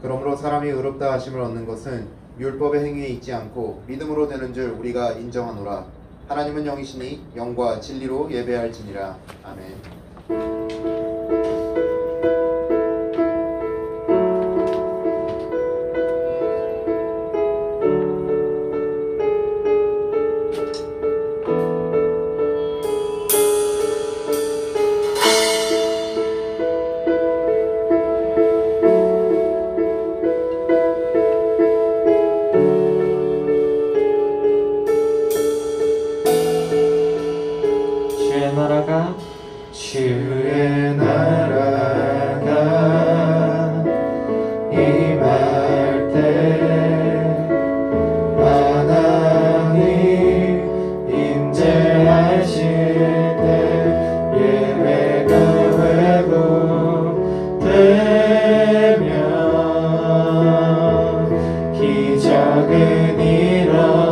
그러므로 사람이 의롭다 하심을 얻는 것은 율법의 행위에 있지 않고 믿음으로 되는 줄 우리가 인정하노라. 하나님은 영이시니 영과 진리로 예배할지니라. 아멘. 주의 나라가 임할 때 하나님 임재하실 때 예배가 회복되면 기적은 일어나네.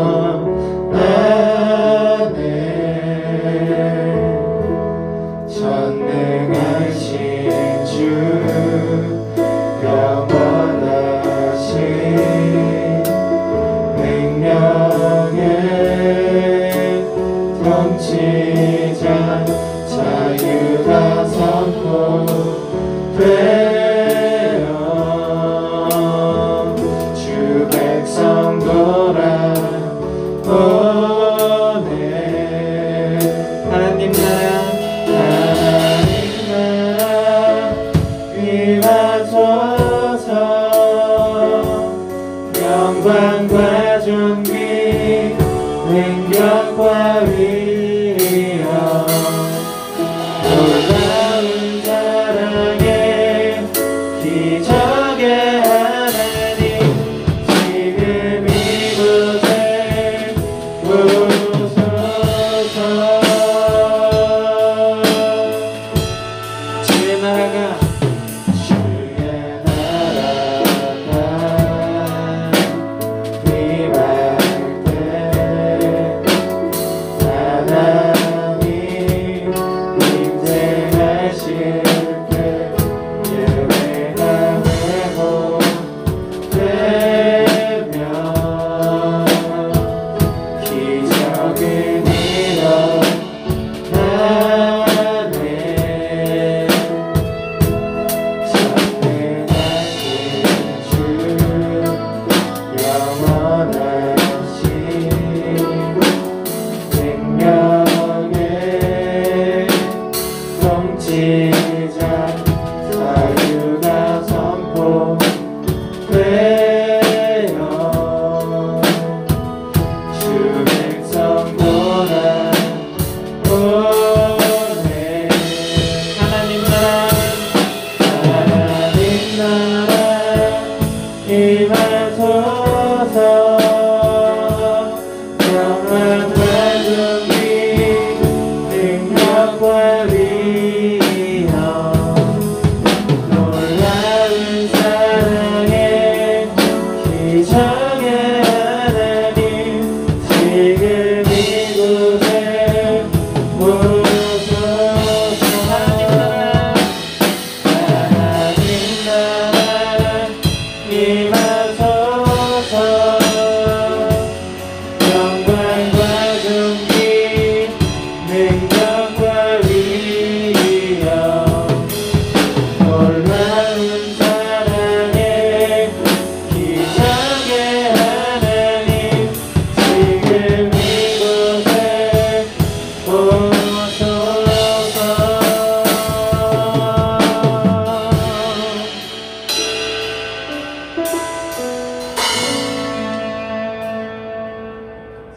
전능하신 주 영원하신 능력의 통치자 자유가 선포되어 주 백성 돌아오네. 하나님 나라 임하소서. 영광과 존귀 능력과 위엄 놀라운 사랑의 기적의 하나님 지금 이곳에 오소서. 주의 나라가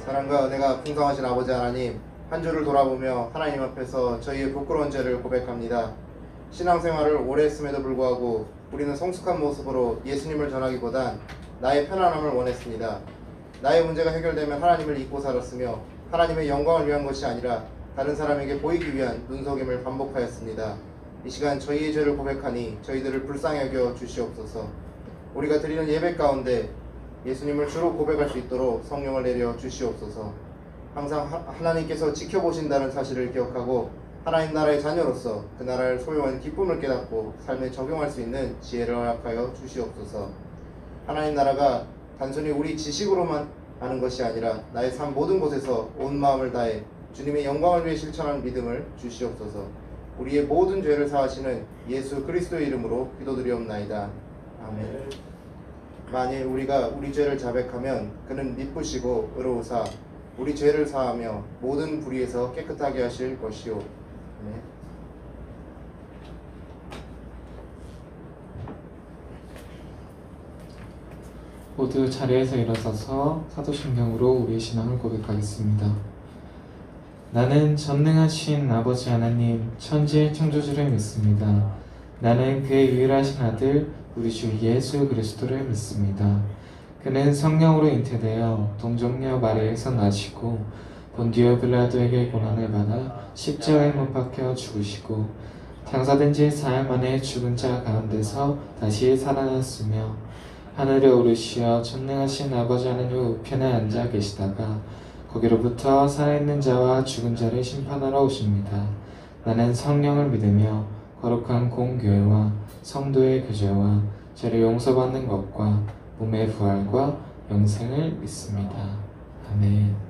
사랑과 은혜가 풍성하신 아버지 하나님, 한 주를 돌아보며 하나님 앞에서 저희의 부끄러운 죄를 고백합니다. 신앙생활을 오래 했음에도 불구하고 우리는 성숙한 모습으로 예수님을 전하기보단 나의 편안함을 원했습니다. 나의 문제가 해결되면 하나님을 잊고 살았으며 하나님의 영광을 위한 것이 아니라 다른 사람에게 보이기 위한 눈속임을 반복하였습니다. 이 시간 저희의 죄를 고백하니 저희들을 불쌍히 여겨 주시옵소서. 우리가 드리는 예배 가운데 예수님을 주로 고백할 수 있도록 성령을 내려 주시옵소서. 항상 하나님께서 지켜보신다는 사실을 기억하고 하나님 나라의 자녀로서 그 나라를 소유한 기쁨을 깨닫고 삶에 적용할 수 있는 지혜를 허락하여 주시옵소서. 하나님 나라가 단순히 우리 지식으로만 아는 것이 아니라 나의 삶 모든 곳에서 온 마음을 다해 주님의 영광을 위해 실천하는 믿음을 주시옵소서. 우리의 모든 죄를 사하시는 예수 그리스도의 이름으로 기도드리옵나이다. 아멘. 만일 우리가 우리 죄를 자백하면 그는 미쁘시고 의로우사 우리 죄를 사하며 모든 불의에서 깨끗하게 하실 것이요. 아멘. 모두 자리에서 일어서서 사도신경으로 우리의 신앙을 고백하겠습니다. 나는 전능하신 아버지 하나님 천지의 창조주를 믿습니다. 나는 그의 유일하신 아들 우리 주 예수 그리스도를 믿습니다. 그는 성령으로 잉태되어 동정녀 마리아에서 나시고 본디오 빌라도에게 고난을 받아 십자가에 못 박혀 죽으시고 장사된 지 4일 만에 죽은 자 가운데서 다시 살아났으며 하늘에 오르시어 전능하신 아버지 하나님 우편에 앉아 계시다가 거기로부터 살아있는 자와 죽은 자를 심판하러 오십니다. 나는 성령을 믿으며 거룩한 공교회와 성도의 교제와 죄를 용서받는 것과 몸의 부활과 영생을 믿습니다. 아멘.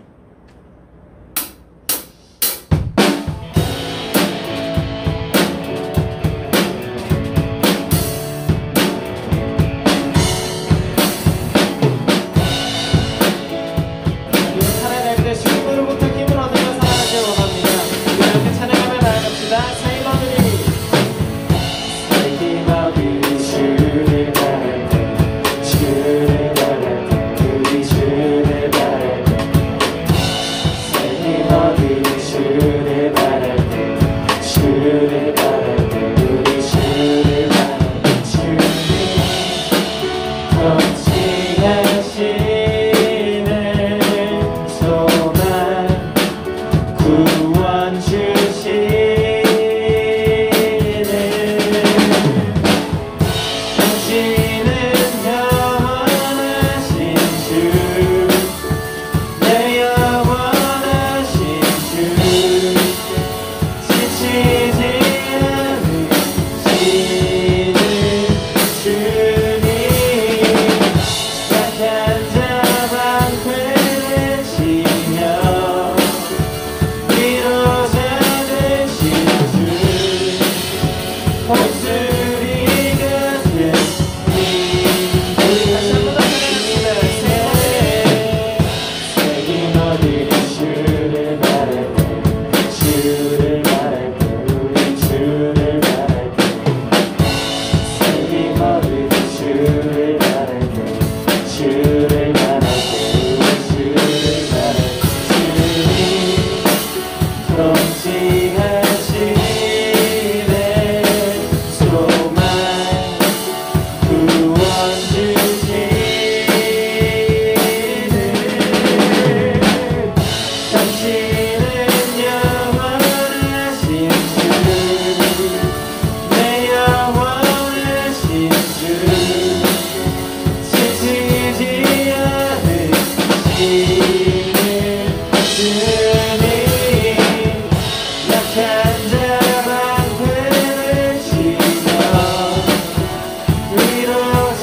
We don't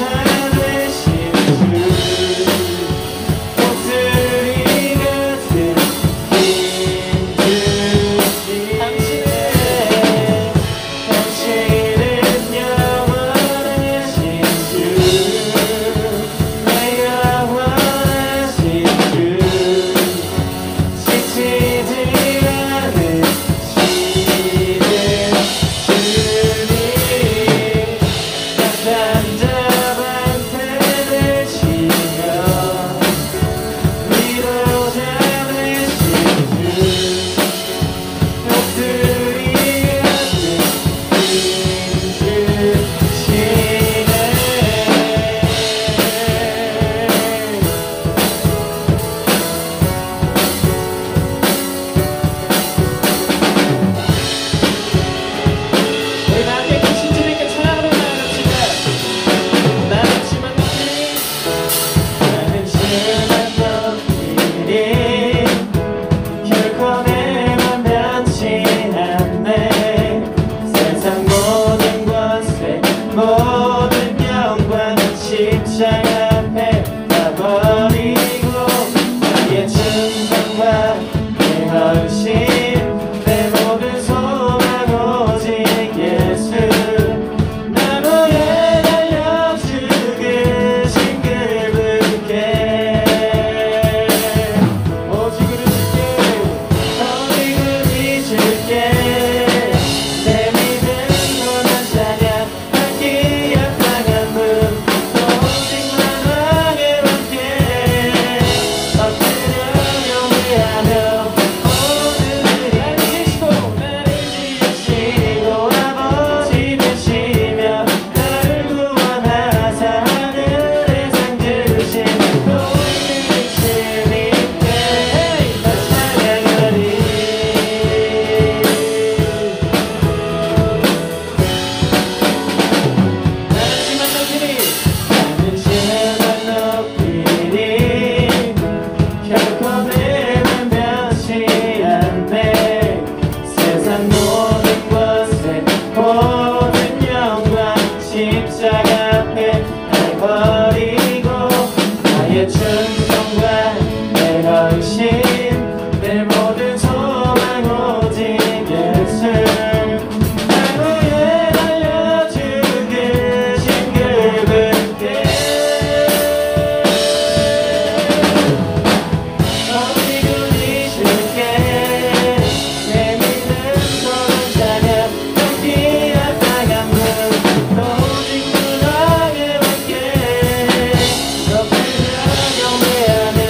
십자가 앞에 가버리고 나의 충성과 내 헌신 내 모든 소망 오직 예수 나무에 달려 죽으신 그분께 오직 우리 줄게 내 믿음으로 난 찬양하기에 향한 문 오직 만왕의 왕께 엎드려 경배하며 모두를 알리시고 나를 지으시고 아버지 되시며 나를 구원하사 하늘에 상 주신 모든 주님께 나 찬양하리 나는 심한 높이니 결코 내면 변치 않네 세상 모든 것에 모든 영광 십자가 앞에 날 버리고 나의 충성과 내 헌신 내 모든 소망 오직 예수 나무에 달려 죽으신 그분께 오직 우리 주께 내 믿음으로 찬양하기에 향한 문 오직 만왕의 왕께 엎드려 경배하며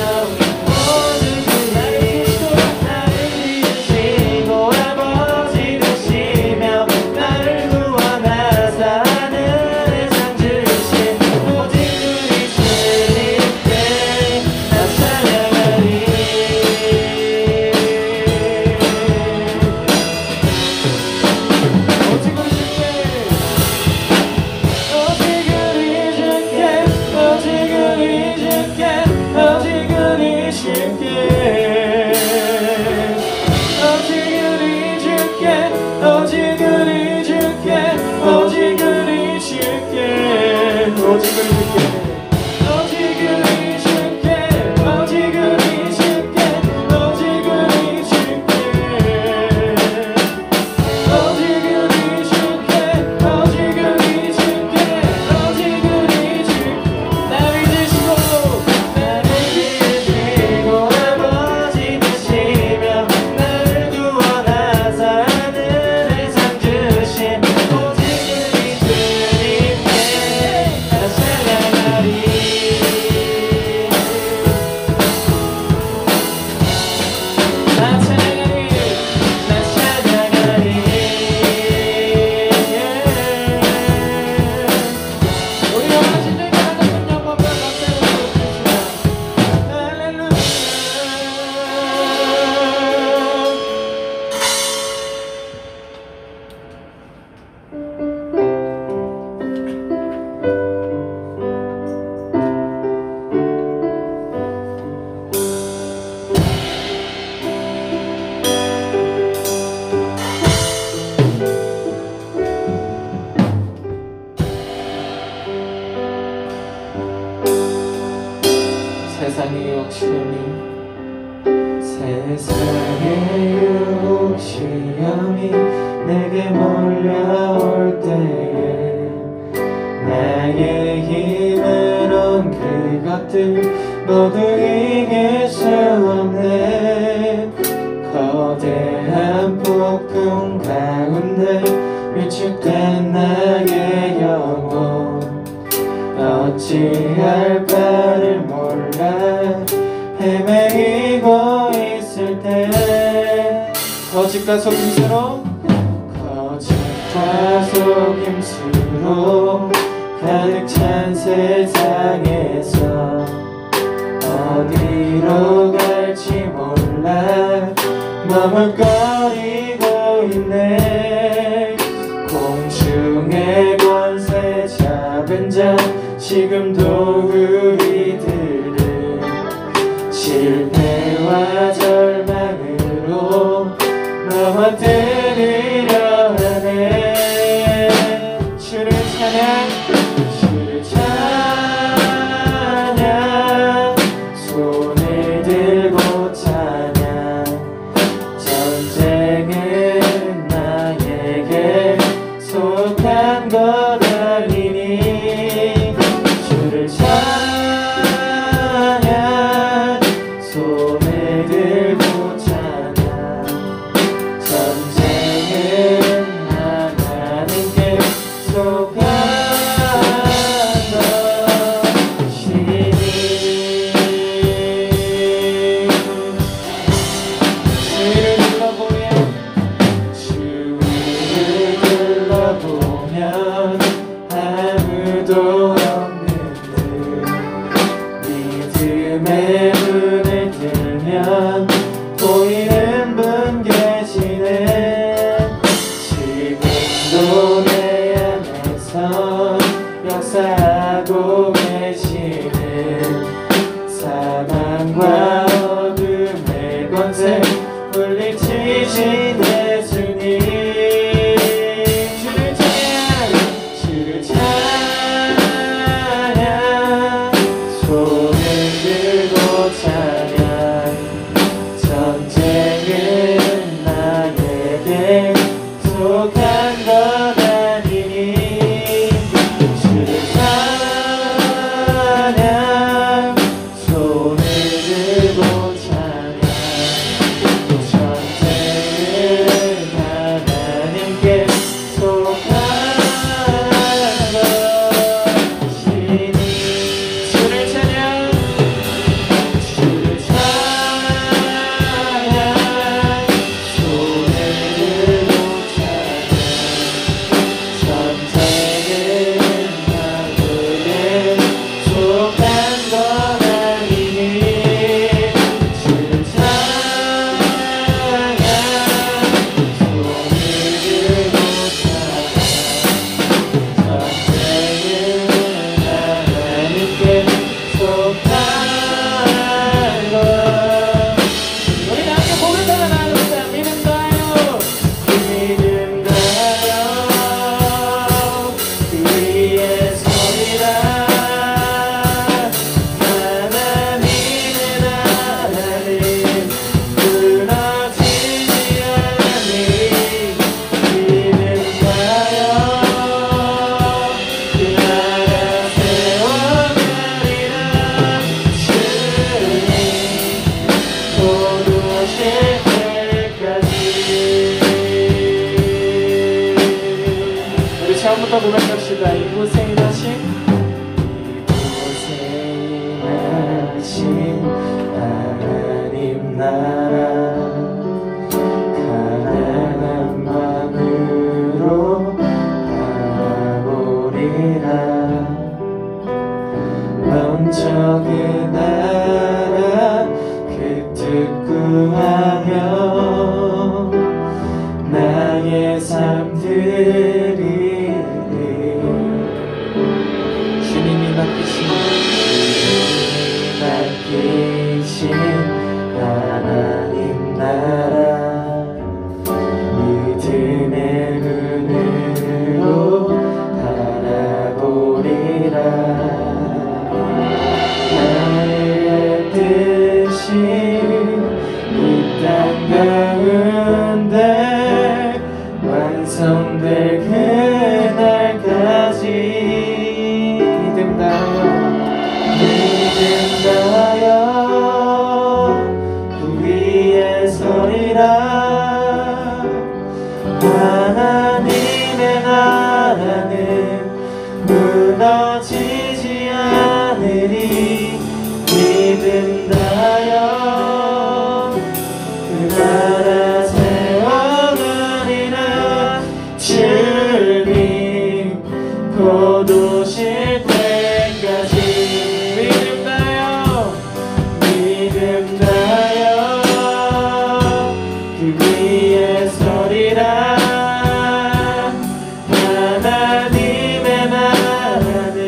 모든 나를 지으시고 아버지 되시며 나를 구원하사 하늘에 상 주신 오직 우리 주님께 나 찬양하리 오직 우리 주께 오직 우리 주께 오직 우리 주께 오직 우리 주께 오직 우리 주께 오직 우리 주께 오직 우리 주께 오직 우리 주께 오직 우리 주께 오직 우리 주께 오직 우리 주께 오직 우리 주께 오직 우리 주께 오직 우리 주께 나를 지으시고 아버지 되시며 나를 구원하사 하늘에 상 주신 오직 우리 주님께 나 찬양하리 나 찬양하리 나 찬양하리 우리 영원하신 주님께 하나님 영광과 감사를 드립니다. 할렐루야 세상의 욕심이 세상의 유혹 시험이 내게 몰려올 때에 나의 힘으론 그것들 모두 이길 수 없네 거대한 폭풍 가운데 위축된 나의 영혼 어찌할 바를 몰라 헤매이고 있을 때 거짓과 속임수로 가득 찬 세상에서 어디로 갈지 몰라 머물거리고 있네 공중의 권세 잡은 자 지금도 우리들은 실패와 절망으로 넘어뜨리려 하네 주를 찬양 주를 찬양 사망과 어둠의 권세 물리치신 예수님 주를 찬양 손을 들고 찬양 전쟁은 나에게 속한 것 아니니 주를 찬양 손을 들고 찬양 전쟁은 하나님께 속한 것이니 주를 찬양 주를 찬양 손을 들고 찬양 전쟁은 나에게 속한 것 아니니 주를 찬양 손을 들고 찬양 전쟁은 하나님께 속한 것 우리 함께 복을 따라 나누자 믿음가요 믿음가요 그 위에 서리라 하나님은 하나님 무너지지 않으니 믿음가요 그 나라 세워가리라 주님 곧 오실 때까지 우리 처음부터 고백합시다. 이곳에 일하신 하나님 나라 가난한 마음으로 바라보리라 먼저 그 나라 그 뜻 구하며 나의 삶들이 주님이 맡기신 하나님 나라 믿음의 눈으로 바라보리라 나의 뜻이 이 땅 가운데 완성될 그날까지 믿음나여 그 위에 서리라 하나님의 나라는 무너지지 않으리 믿음나여 그 나라 세워가리라 주님 곧 오실 때까지 믿음나요 그 위에 서리라 하나님의 나라는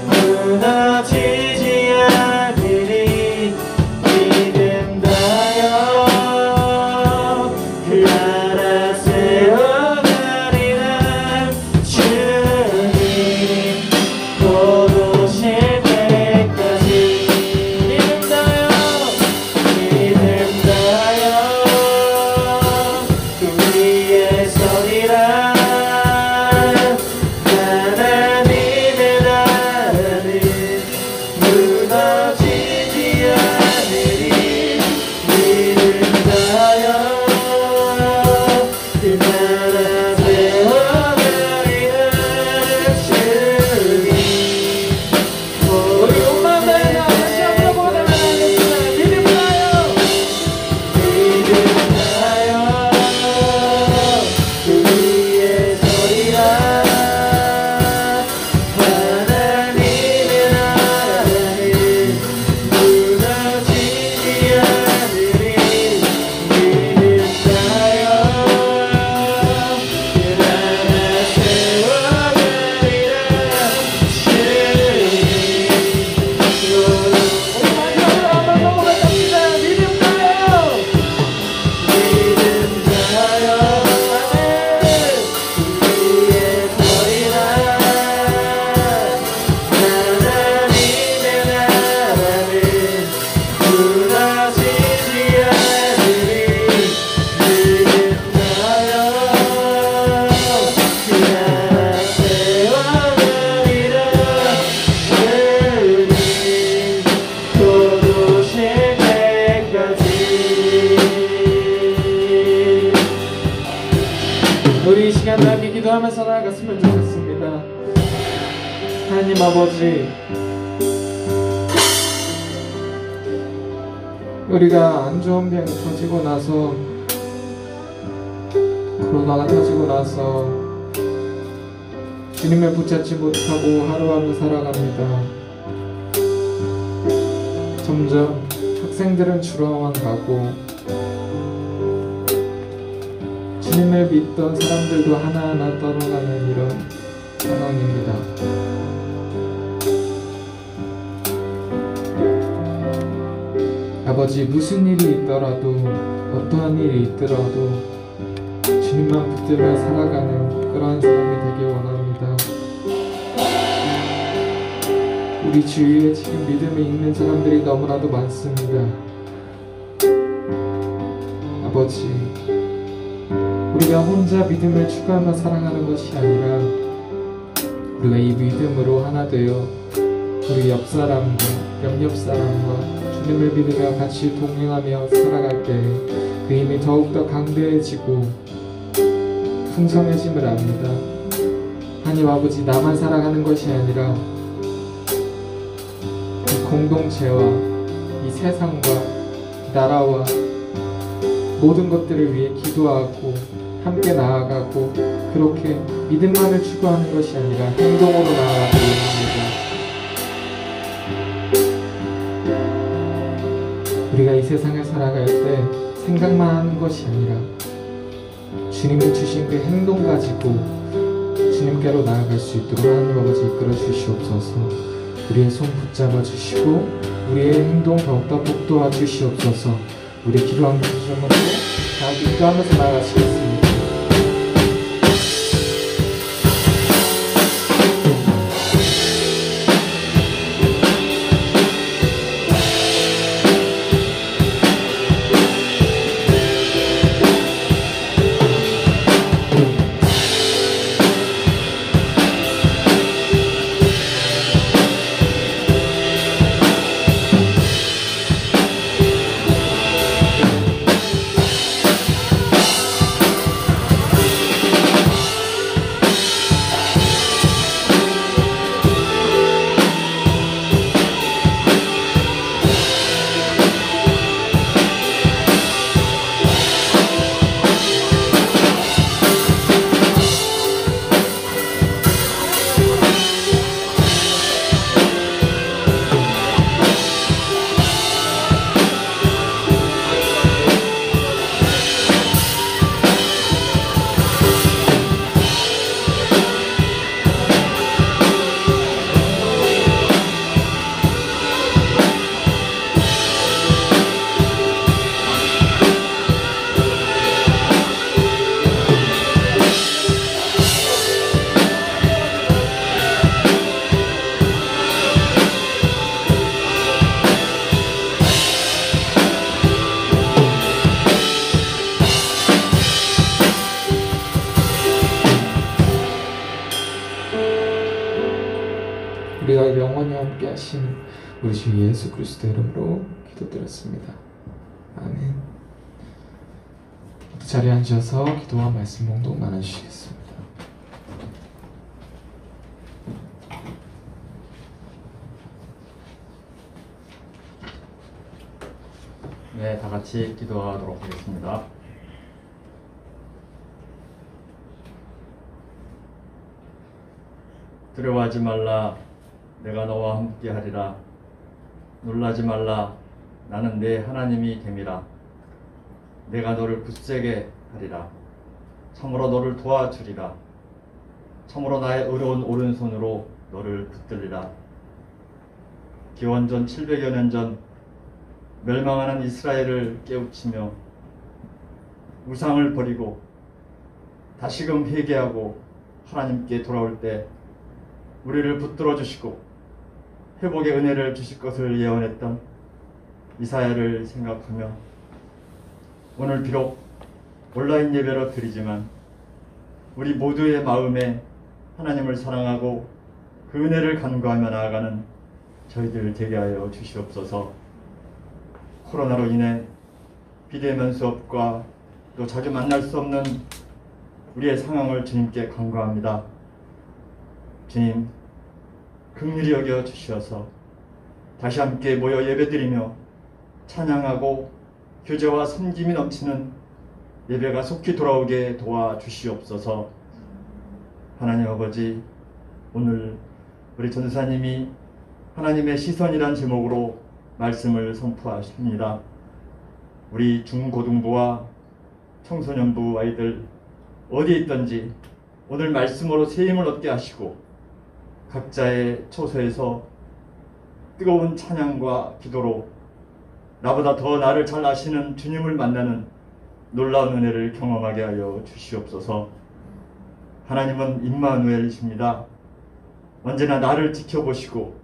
무너지지 않으리 믿음나요 그 나라 세워가리라 주님 곧 오실 때까지 믿음나요 그 위에 서리라 하나님의 나라는 붙들면서 나아갔으면 좋겠습니다. 하나님 아버지, 우리가 안 좋은 병이 터지고 나서, 코로나가 터지고 나서 주님을 붙잡지 못하고 하루하루 살아갑니다. 점점 학생들은 줄어만 가고 주님을 믿던 사람들도 하나하나 떠나가는 이런 상황입니다. 아버지, 무슨 일이 있더라도, 어떠한 일이 있더라도 주님만 붙들며 살아가는 그러한 사람이 되길 원합니다. 우리 주위에 지금 믿음이 있는 사람들이 너무나도 많습니다. 아버지, 우리가 혼자 믿음을 추구하며 살아가는 것이 아니라 우리가 이 믿음으로 하나 되어 우리 옆 사람과 옆 사람과 주님을 믿으며 같이 동행하며 살아갈 때 그 힘이 더욱더 강대해지고 풍성해짐을 압니다. 하나님 아버지, 나만 살아가는 것이 아니라 이 공동체와 이 세상과 나라와 모든 것들을 위해 기도하고 함께 나아가고, 그렇게 믿음만을 추구하는 것이 아니라 행동으로 나아가고 있습니다. 우리가 이 세상을 살아갈 때 생각만 하는 것이 아니라 주님이 주신 그 행동 가지고 주님께로 나아갈 수 있도록 하나님 아버지 이끌어 주시옵소서. 우리의 손 붙잡아 주시고 우리의 행동 더욱더 복도와 주시옵소서. 우리 기도하는 주님으로 다 기도하면서 나아가시겠습니다. 우리가 영원히 함께 하신 우리 주 예수 그리스도 이름으로 기도드렸습니다. 아멘. 자리에 앉으셔서 기도와 말씀 봉독 나눠주시겠습니다. 네, 다 같이 기도하도록 하겠습니다. 두려워하지 말라, 내가 너와 함께 하리라. 놀라지 말라, 나는 내 하나님이 됨이라. 내가 너를 굳세게 하리라. 참으로 너를 도와주리라. 참으로 나의 의로운 오른손으로 너를 붙들리라. 기원전 700여 년 전 멸망하는 이스라엘을 깨우치며 우상을 버리고 다시금 회개하고 하나님께 돌아올 때 우리를 붙들어 주시고 회복의 은혜를 주실 것을 예언했던 이사야를 생각하며 오늘 비록 온라인 예배로 드리지만 우리 모두의 마음에 하나님을 사랑하고 그 은혜를 간구하며 나아가는 저희들 되게 하여 주시옵소서. 코로나로 인해 비대면 수업과 또 자주 만날 수 없는 우리의 상황을 주님께 간구합니다. 주님, 긍휼히 여겨 주시어서 다시 함께 모여 예배드리며 찬양하고 교제와 섬김이 넘치는 예배가 속히 돌아오게 도와주시옵소서. 하나님 아버지, 오늘 우리 전도사님이 하나님의 시선이란 제목으로 말씀을 선포하십니다. 우리 중고등부와 청소년부 아이들 어디에 있든지 오늘 말씀으로 새 힘을 얻게 하시고 각자의 처소에서 뜨거운 찬양과 기도로 나보다 더 나를 잘 아시는 주님을 만나는 놀라운 은혜를 경험하게 하여 주시옵소서. 하나님은 임마누엘이십니다. 언제나 나를 지켜보시고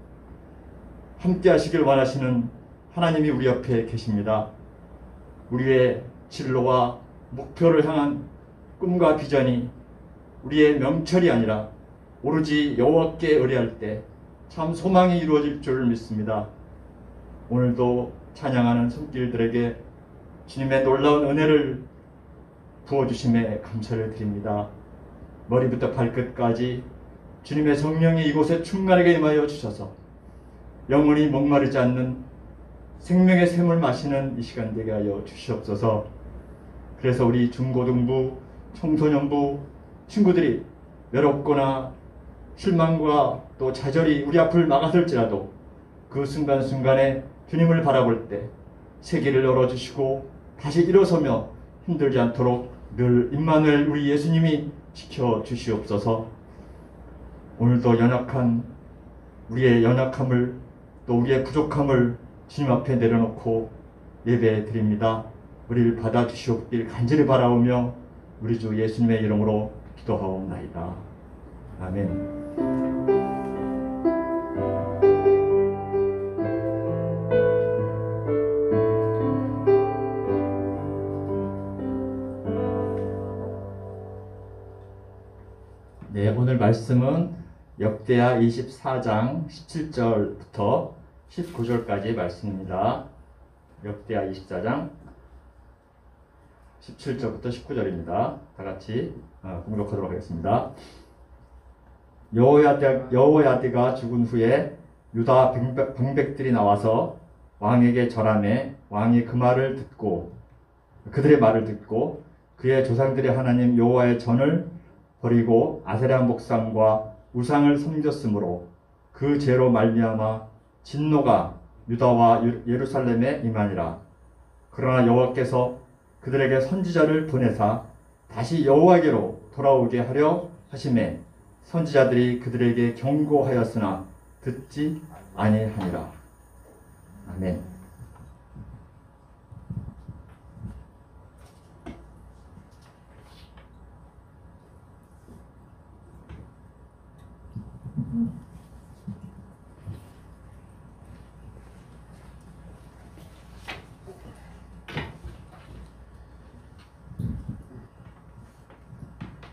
함께 하시길 원하시는 하나님이 우리 옆에 계십니다. 우리의 진로와 목표를 향한 꿈과 비전이 우리의 명철이 아니라 오로지 여호와께 의뢰할 때 참 소망이 이루어질 줄 믿습니다. 오늘도 찬양하는 손길들에게 주님의 놀라운 은혜를 부어주심에 감사를 드립니다. 머리부터 발끝까지 주님의 성령이 이곳에 충만하게 임하여 주셔서 영원히 목마르지 않는 생명의 샘을 마시는 이 시간 되게 하여 주시옵소서. 그래서 우리 중고등부, 청소년부 친구들이 외롭거나 실망과 또 좌절이 우리 앞을 막아설지라도 그 순간순간에 주님을 바라볼 때 세계를 열어주시고 다시 일어서며 힘들지 않도록 늘 임마누엘 우리 예수님이 지켜주시옵소서. 오늘도 연약한 우리의 연약함을 또 우리의 부족함을 주님 앞에 내려놓고 예배 드립니다. 우리를 받아주시옵길 간절히 바라오며 우리 주 예수님의 이름으로 기도하옵나이다. 아멘. 네, 오늘 말씀은 역대하 24장 17절부터 19절까지의 말씀입니다. 역대하 24장 17절부터 19절입니다. 다 같이 공독하도록 하겠습니다. 여호야드가 죽은 후에 유다 방백들이 나와서 왕에게 절하매 왕이 그들의 말을 듣고 그의 조상들의 하나님 여호와의 전을 버리고 아세라 목상과 우상을 섬겼으므로 그 죄로 말미암아 진노가 유다와 예루살렘에 임하니라. 그러나 여호와께서 그들에게 선지자를 보내사 다시 여호와께로 돌아오게 하려 하심에 선지자들이 그들에게 경고하였으나 듣지 아니하니라. 아멘.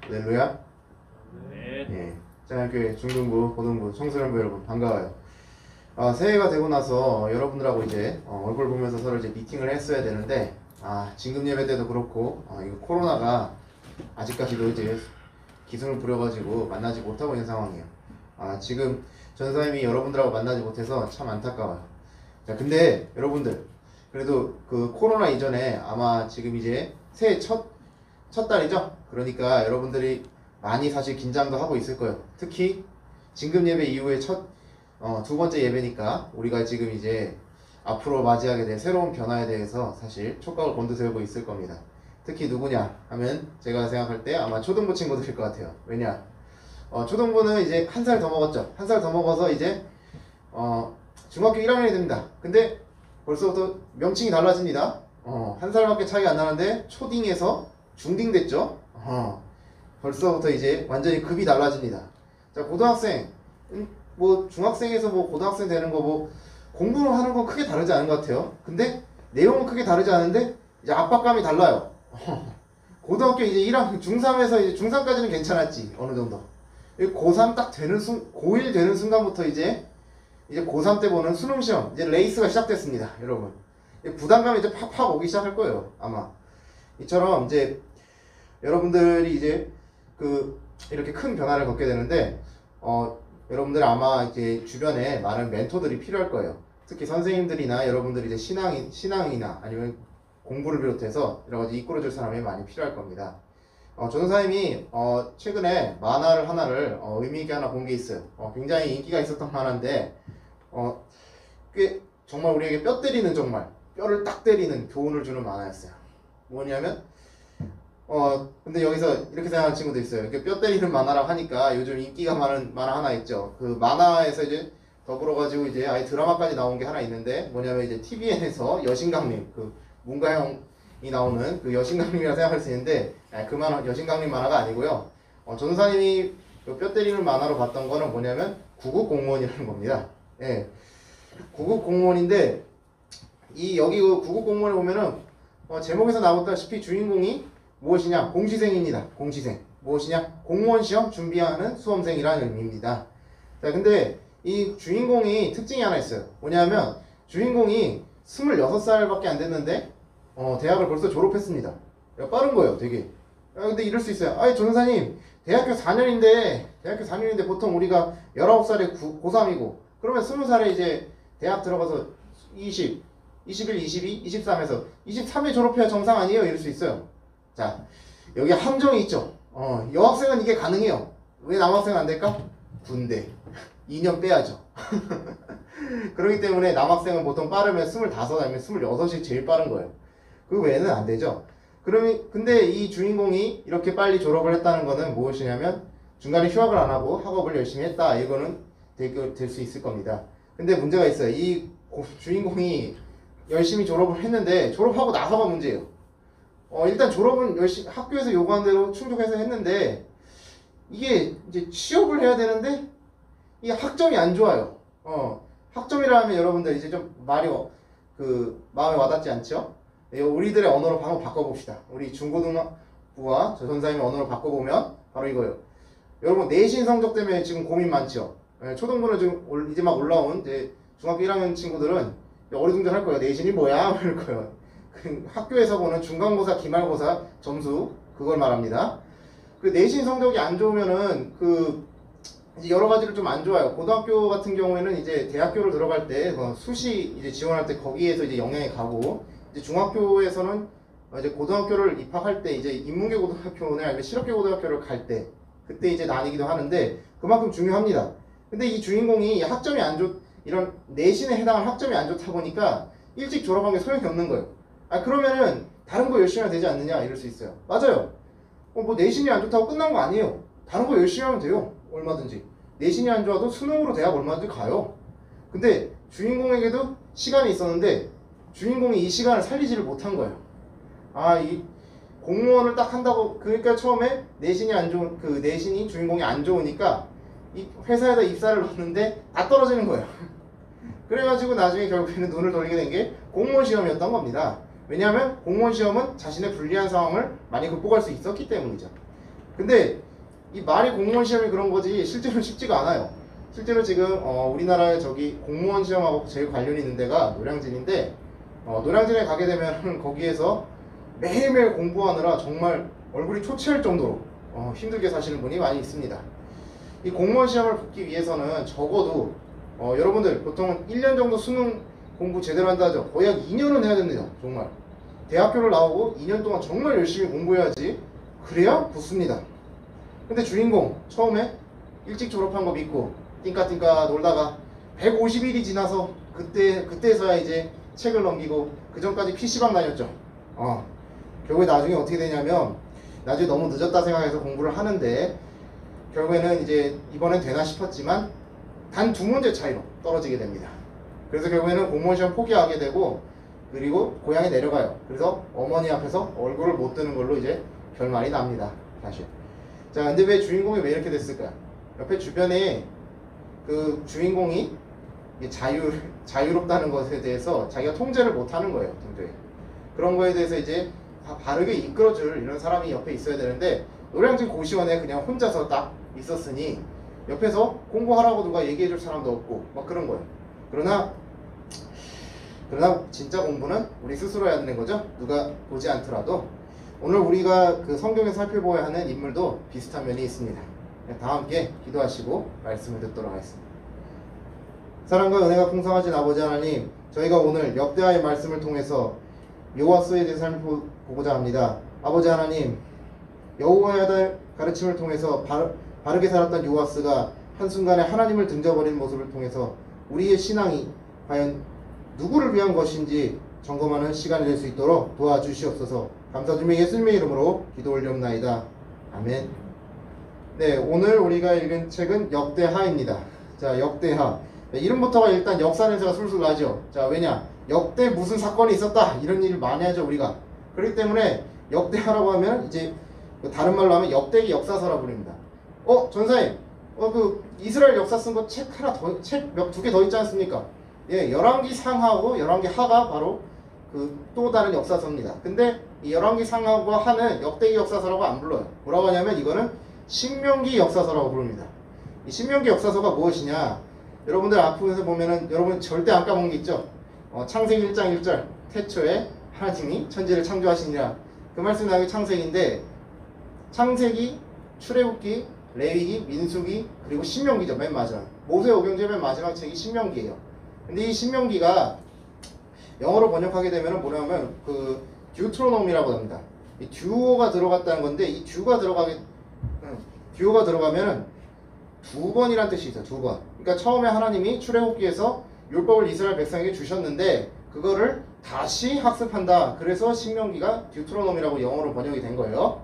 할렐루야. 네. 예. 짱교회 중등부, 고등부, 청소년부 여러분 반가워요. 새해가 되고 나서 여러분들하고 이제 얼굴 보면서 서로 이제 미팅을 했어야 되는데 진금 예배 때도 그렇고 이거 코로나가 아직까지도 이제 기승을 부려가지고 만나지 못하고 있는 상황이에요. 지금 전사님이 여러분들하고 만나지 못해서 참 안타까워요. 자, 근데 여러분들 그래도 그 코로나 이전에 아마 지금 이제 새해 첫 달이죠? 그러니까 여러분들이 많이 사실 긴장도 하고 있을 거예요. 특히 진금 예배 이후에 두 번째 예배니까 우리가 지금 이제 앞으로 맞이하게 될 새로운 변화에 대해서 사실 촉각을 곤두세우고 있을 겁니다. 특히 누구냐 하면 제가 생각할 때 아마 초등부 친구들일 것 같아요. 왜냐? 초등부는 이제 한 살 더 먹었죠. 한 살 더 먹어서 이제 중학교 1학년이 됩니다. 근데 벌써부터 명칭이 달라집니다. 한 살밖에 차이 안 나는데 초딩에서 중딩 됐죠. 벌써부터 이제 완전히 급이 달라집니다. 자, 고등학생, 뭐 중학생에서 뭐 고등학생 되는 거 뭐 공부를 하는 건 크게 다르지 않은 것 같아요. 근데 내용은 크게 다르지 않은데 이제 압박감이 달라요. 고등학교 이제 1학년, 중3에서 이제 중3까지는 괜찮았지 어느 정도. 고3 딱 되는 고1 되는 순간부터 이제 고3 때 보는 수능 시험 이제 레이스가 시작됐습니다, 여러분. 부담감이 이제 팍팍 오기 시작할 거예요, 아마. 이처럼 이제 여러분들이 이제 이렇게 큰 변화를 겪게 되는데 여러분들 아마 이제 주변에 많은 멘토들이 필요할 거예요. 특히 선생님들이나 여러분들이 이제 신앙이나 아니면 공부를 비롯해서 여러 가지 이끌어줄 사람이 많이 필요할 겁니다. 전도사님이 최근에 만화를 하나를 의미 있게 하나 본 게 있어요. 굉장히 인기가 있었던 만화인데 꽤 정말 우리에게 뼈 때리는, 정말 뼈를 딱 때리는 교훈을 주는 만화였어요. 뭐냐면 근데 여기서 이렇게 생각하는 친구도 있어요. 이렇게 뼈 때리는 만화라고 하니까 요즘 인기가 많은 만화 하나 있죠. 그 만화에서 이제 더불어 가지고 이제 아예 드라마까지 나온 게 하나 있는데, 뭐냐면 이제 TVN에서 여신강림, 그 문가영이 나오는 그 여신강림이라 생각할 수 있는데, 그 만화 여신강림 만화가 아니고요. 전도사님이 뼈 때리는 만화로 봤던 거는 뭐냐면 구국공무원이라는 겁니다. 예, 구국공무원인데 여기 그 구국공무원에 보면은 제목에서 나왔다시피 주인공이 무엇이냐? 공시생입니다. 공시생. 무엇이냐? 공무원 시험 준비하는 수험생이라는 의미입니다. 자, 근데 이 주인공이 특징이 하나 있어요. 뭐냐면 주인공이 26살밖에 안 됐는데 대학을 벌써 졸업했습니다. 빠른 거예요, 되게. 근데 이럴 수 있어요. 전도사님, 대학교 4년인데 보통 우리가 19살에 고3이고, 그러면 20살에 이제 대학 들어가서 20, 21, 22, 23에서 23에 졸업해야 정상 아니에요? 이럴 수 있어요. 자, 여기 함정이 있죠. 여학생은 이게 가능해요. 왜 남학생은 안 될까? 군대. 2년 빼야죠. 그렇기 때문에 남학생은 보통 빠르면 25 아니면 26이 제일 빠른 거예요. 그 외에는 안 되죠. 근데 이 주인공이 이렇게 빨리 졸업을 했다는 거는 무엇이냐면 중간에 휴학을 안 하고 학업을 열심히 했다. 이거는 될 수 있을 겁니다. 근데 문제가 있어요. 이 주인공이 열심히 졸업을 했는데 졸업하고 나서가 문제예요. 일단 졸업은 열심히 학교에서 요구한 대로 충족해서 했는데, 이게 이제 취업을 해야 되는데 이게 학점이 안 좋아요. 학점이라 하면 여러분들 이제 좀 말이 마음에 와닿지 않죠? 우리들의 언어로 한번 바꿔봅시다. 우리 중고등부와 저 선생님의 언어로 바꿔보면 바로 이거예요. 여러분 내신 성적 때문에 지금 고민 많죠? 초등부는 지금 이제 막 올라온 이제 중학교 1학년 친구들은 어리둥절할 거예요. 내신이 뭐야? 이럴 거예요. 학교에서 보는 중간고사, 기말고사 점수, 그걸 말합니다. 그 내신 성적이 안 좋으면은 이제 여러 가지로 좀 안 좋아요. 고등학교 같은 경우에는 이제 대학교를 들어갈 때 수시 이제 지원할 때 거기에서 이제 영향이 가고, 이제 중학교에서는 이제 고등학교를 입학할 때 이제 인문계 고등학교나 아니면 실업계 고등학교를 갈 때 그때 이제 나뉘기도 하는데 그만큼 중요합니다. 근데 이 주인공이 학점이 이런 내신에 해당하는 학점이 안 좋다 보니까 일찍 졸업한 게 소용이 없는 거예요. 그러면은 다른 거 열심히 하면 되지 않느냐 이럴 수 있어요. 맞아요. 뭐 내신이 안 좋다고 끝난 거 아니에요. 다른 거 열심히 하면 돼요. 얼마든지. 내신이 안 좋아도 수능으로 대학 얼마든지 가요. 근데 주인공에게도 시간이 있었는데 주인공이 이 시간을 살리지를 못한 거예요. 이 공무원을 딱 한다고, 그러니까 처음에 내신이 주인공이 안 좋으니까 이 회사에다 입사를 넣었는데 다 떨어지는 거예요. 그래가지고 나중에 결국에는 눈을 돌리게 된 게 공무원 시험이었던 겁니다. 왜냐하면 공무원 시험은 자신의 불리한 상황을 많이 극복할 수 있었기 때문이죠. 근데 이 말이 공무원 시험이 그런 거지 실제로 쉽지가 않아요. 실제로 지금 우리나라에 공무원 시험하고 제일 관련이 있는 데가 노량진인데, 노량진에 가게 되면 거기에서 매일매일 공부하느라 정말 얼굴이 초췌할 정도로 힘들게 사시는 분이 많이 있습니다. 이 공무원 시험을 붙기 위해서는 적어도 여러분들 보통 1년 정도 수능 공부 제대로 한다 하죠. 거의 한 2년은 해야 됩니다. 정말 대학교를 나오고 2년 동안 정말 열심히 공부해야지 그래야 붙습니다. 근데 주인공 처음에 일찍 졸업한 거 믿고 띵까띵까 놀다가 150일이 지나서 그때서야 이제 책을 넘기고 그 전까지 PC방 다녔죠. 결국에 나중에 어떻게 되냐면 나중에 너무 늦었다 생각해서 공부를 하는데 결국에는 이제 이번엔 되나 싶었지만 단 2문제 차이로 떨어지게 됩니다. 그래서 결국에는 공무원 시험 포기하게 되고 그리고 고향에 내려가요. 그래서 어머니 앞에서 얼굴을 못 드는 걸로 이제 결말이 납니다. 사실. 자, 근데 왜 주인공이 왜 이렇게 됐을까요? 옆에 주변에 그 주인공이 자유롭다는 것에 대해서 자기가 통제를 못하는 거예요. 도저히. 그런 거에 대해서 이제 바르게 이끌어줄 이런 사람이 옆에 있어야 되는데 노량진 고시원에 그냥 혼자서 딱 있었으니 옆에서 공부하라고 누가 얘기해줄 사람도 없고 막 그런 거예요. 그러나 진짜 공부는 우리 스스로 해야 되는 거죠. 누가 보지 않더라도. 오늘 우리가 그 성경에 살펴보아야 하는 인물도 비슷한 면이 있습니다. 다 함께 기도하시고 말씀을 듣도록 하겠습니다. 사랑과 은혜가 풍성하신 아버지 하나님, 저희가 오늘 역대하의 말씀을 통해서 요아스에 대해서 살펴보고자 합니다. 아버지 하나님, 여호와의 가르침을 통해서 바르게 살았던 요아스가 한순간에 하나님을 등져버리는 모습을 통해서 우리의 신앙이 과연 누구를 위한 것인지 점검하는 시간이 될 수 있도록 도와주시옵소서. 감사드리며 예수님의 이름으로 기도 올리옵나이다. 아멘. 네, 오늘 우리가 읽은 책은 역대하입니다. 자, 역대하. 네, 이름부터가 일단 역사 냄새가 술술 나죠. 자, 왜냐? 역대 무슨 사건이 있었다, 이런 일을 많이 하죠, 우리가. 그렇기 때문에 역대하라고 하면 이제 다른 말로 하면 역대기 역사서라고 부릅니다. 전사님, 그 이스라엘 역사 쓴 거 책 하나 더, 책 두 개 더 있지 않습니까? 예, 열왕기 상하고 열왕기 하가 바로 그 또 다른 역사서입니다. 근데 이 열왕기 상하고 하는 역대기 역사서라고 안 불러요. 뭐라고 하냐면 이거는 신명기 역사서라고 부릅니다. 이 신명기 역사서가 무엇이냐? 여러분들 앞에서 보면은 여러분 절대 안 까먹는 게 있죠. 창세기 1장 1절 태초에 하나님이 천지를 창조하시니라. 그 말씀이 나오는 게 창세기인데, 창세기, 출애굽기, 레위기, 민수기, 그리고 신명기죠. 맨 마지막 모세오경제 맨 마지막 책이 신명기예요. 근데 이 신명기가 영어로 번역하게 되면은 뭐냐면 그 듀트로놈이라고 합니다. 이 듀오가 들어갔다는 건데, 이 듀오가 들어가면은 두 번이란 뜻이 있어요. 두 번. 그러니까 처음에 하나님이 출애굽기에서 율법을 이스라엘 백성에게 주셨는데 그거를 다시 학습한다. 그래서 신명기가 듀트로놈이라고 영어로 번역이 된 거예요.